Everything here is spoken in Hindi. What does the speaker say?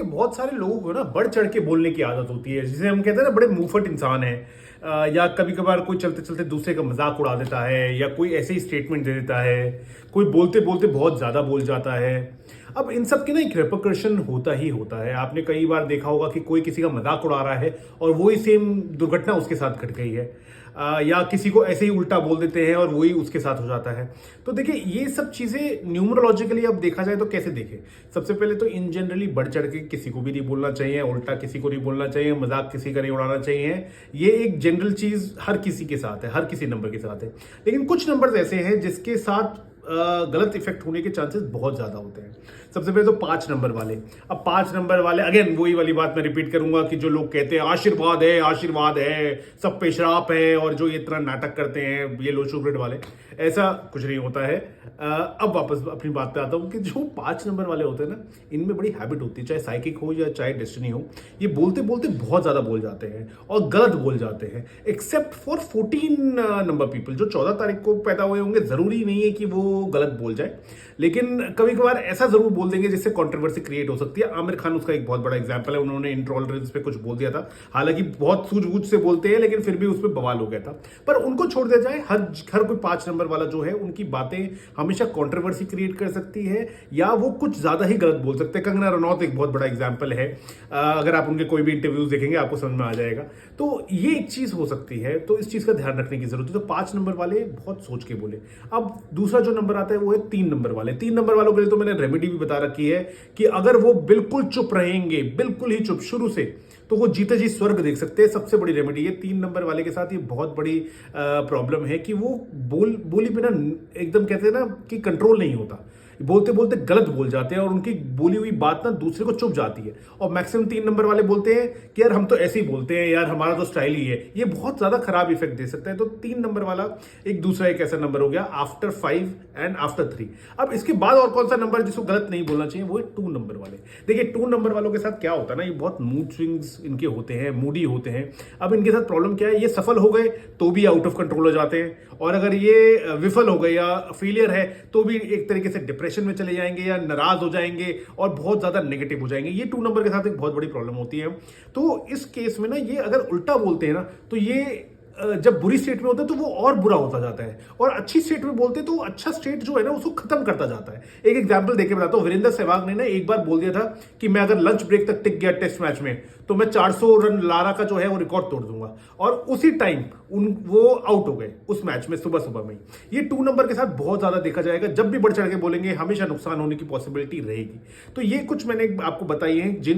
बहुत सारे लोगों को ना बढ़ चढ़ के बोलने की आदत होती है, जिसे हम कहते हैं ना बड़े मुंहफट इंसान है। या कभी कभार कोई चलते चलते दूसरे का मजाक उड़ा देता है, या कोई ऐसे ही स्टेटमेंट दे देता है, कोई बोलते बोलते बहुत ज्यादा बोल जाता है। अब इन सब की ना एक रेपरकशन होता ही होता है। आपने कई बार देखा होगा कि कोई किसी का मजाक उड़ा रहा है और वही सेम दुर्घटना उसके साथ घट गई है। या किसी को ऐसे ही उल्टा बोल देते हैं और वही उसके साथ हो जाता है। तो देखिए, ये सब चीजें न्यूमरोलॉजिकली अब देखा जाए तो कैसे देखें। सबसे पहले तो इन जनरली बढ़ चढ़ के किसी को भी नहीं बोलना चाहिए, उल्टा किसी को नहीं बोलना चाहिए, मजाक किसी का नहीं उड़ाना चाहिए। ये एक जनरल चीज हर किसी के साथ है, हर किसी नंबर के साथ है। लेकिन कुछ नंबर ऐसे हैं जिसके साथ गलत इफेक्ट होने के चांसेस बहुत ज्यादा होते हैं। सबसे पहले तो 5 नंबर वाले। अब 5 नंबर वाले, अगेन वही वाली बात मैं रिपीट करूंगा कि जो लोग कहते हैं आशीर्वाद है, सब पे श्राप है, और जो ये तरह नाटक करते हैं ये लो शुगर वाले, ऐसा कुछ नहीं होता है। अब वापस अपनी बात पे आता हूं कि जो 5 नंबर वाले होते हैं ना, इनमें बड़ी हैबिट होती है, चाहे साइकिक हो या चाहे डेस्टिनी हो। ये बोलते बोलते बहुत ज्यादा बोल जाते हैं और गलत बोल जाते हैं। एक्सेप्ट फॉर 14 नंबर पीपल, जो 14 तारीख को पैदा हुए होंगे, जरूरी नहीं है कि वो गलत बोल जाए, लेकिन कभी कभार ऐसा जरूर बोल देंगे जिससे कंट्रोवर्सी क्रिएट हो सकती है। आमिर खान उसका एक बहुत बड़ा एग्जांपल है। उन्होंने इंटॉलरेंस पे कुछ बोल दिया था, हालांकि बहुत सूझबूझ से बोलते हैं, लेकिन फिर भी उस पर बवाल हो गया था। पर उनको छोड़ दिया जाए, हर कोई 5 नंबर वाला जो है, उनकी बातें हमेशा कंट्रोवर्सी क्रिएट कर सकती है, या वो कुछ ज्यादा ही गलत बोल सकते हैं। कंगना रनौत एक बहुत बड़ा एग्जाम्पल है। अगर आप उनके कोई भी इंटरव्यूज देखेंगे आपको समझ में आ जाएगा। तो ये एक चीज हो सकती है, तो इस चीज का ध्यान रखने की जरूरत है। तो 5 नंबर वाले बहुत सोच के बोले। अब दूसरा जो नंबर आता है वो है 3 नंबर वाले। 3 नंबर वालों के लिए तो मैंने रेमेडी भी बता रखी है कि अगर वो बिल्कुल चुप रहेंगे, बिल्कुल ही चुप शुरू से, तो वो जीते जी स्वर्ग देख सकते हैं। सबसे बड़ी रेमेडी है 3 नंबर वाले के साथ। ये बहुत बड़ी प्रॉब्लम है कि वो बोली बिना एकदम कहते हैं ना कि कंट्रोल नहीं होता, बोलते बोलते गलत बोल जाते हैं और उनकी बोली हुई बात ना दूसरे को चुप जाती है। और मैक्सिमम 3 नंबर वाले बोलते हैं कि यार हम तो ऐसे ही बोलते हैं, यार हमारा तो स्टाइल ही है। ये बहुत ज्यादा खराब इफेक्ट दे सकता है। तो 3 नंबर वाला एक दूसरा एक ऐसा नंबर हो गया आफ्टर 5 एंड आफ्टर 3। अब इसके बाद और कौन सा नंबर जिसको गलत नहीं बोलना चाहिए, वो है 2 नंबर वाले। देखिए, 2 नंबर वालों के साथ क्या होता है ना, ये बहुत मूड स्विंग्स इनके होते हैं, मूडी होते हैं। अब इनके साथ प्रॉब्लम क्या है, ये सफल हो गए तो भी आउट ऑफ कंट्रोल हो जाते हैं, और अगर ये विफल हो गए या फेलियर है तो भी एक तरीके से डिप्रेशन में चले जाएंगे या नाराज हो जाएंगे और बहुत ज्यादा नेगेटिव हो जाएंगे। ये 2 नंबर के साथ एक बहुत बड़ी प्रॉब्लम होती है। तो इस केस में ना, ये अगर उल्टा बोलते हैं ना, तो ये जब बुरी स्टेट में होता है तो वो और बुरा होता जाता है, और अच्छी स्टेट में बोलते हैं तो अच्छा स्टेट जो है ना उसको खत्म करता जाता है। एक एग्जांपल देके बताता हूं। वीरेंद्र सहवाग ने ना एक बार बोल दिया था कि मैं अगर लंच ब्रेक तक टिक गया टेस्ट मैच में तो मैं 400 रन लारा का जो है वो रिकॉर्ड तोड़ दूंगा, और उसी टाइम वो आउट हो गए उस मैच में सुबह सुबह में। ये 2 नंबर के साथ बहुत ज्यादा देखा जाएगा। जब भी बढ़ चढ़ के बोलेंगे हमेशा नुकसान होने की पॉसिबिलिटी रहेगी। तो ये कुछ मैंने आपको बताई है जिन